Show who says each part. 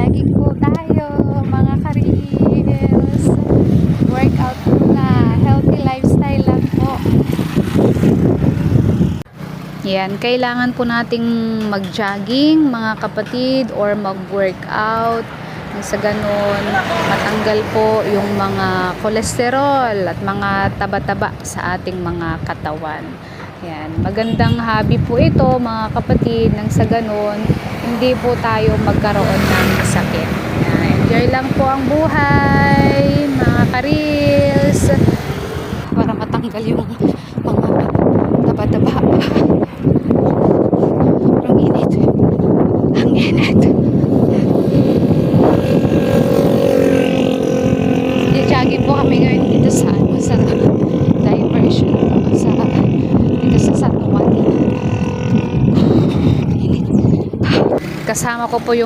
Speaker 1: Jogging po tayo, mga ka-reels. Workout muna. Healthy lifestyle lang po. Yan, kailangan po nating mag-jogging, mga kapatid, or mag-workout. Sa ganun, matanggal po yung mga kolesterol at mga taba-taba sa ating mga katawan. Yan, magandang hobby po ito, mga kapatid, nang sa ganun, hindi po tayo magkaroon ng sakit. Yan, enjoy lang po ang buhay, mga ka-reels, para matanggal yung mga taba-taba. Ang init. Ang init. Jogging po kami ngayon dito sa diversion dito sa San Juan. Kasama ko po yung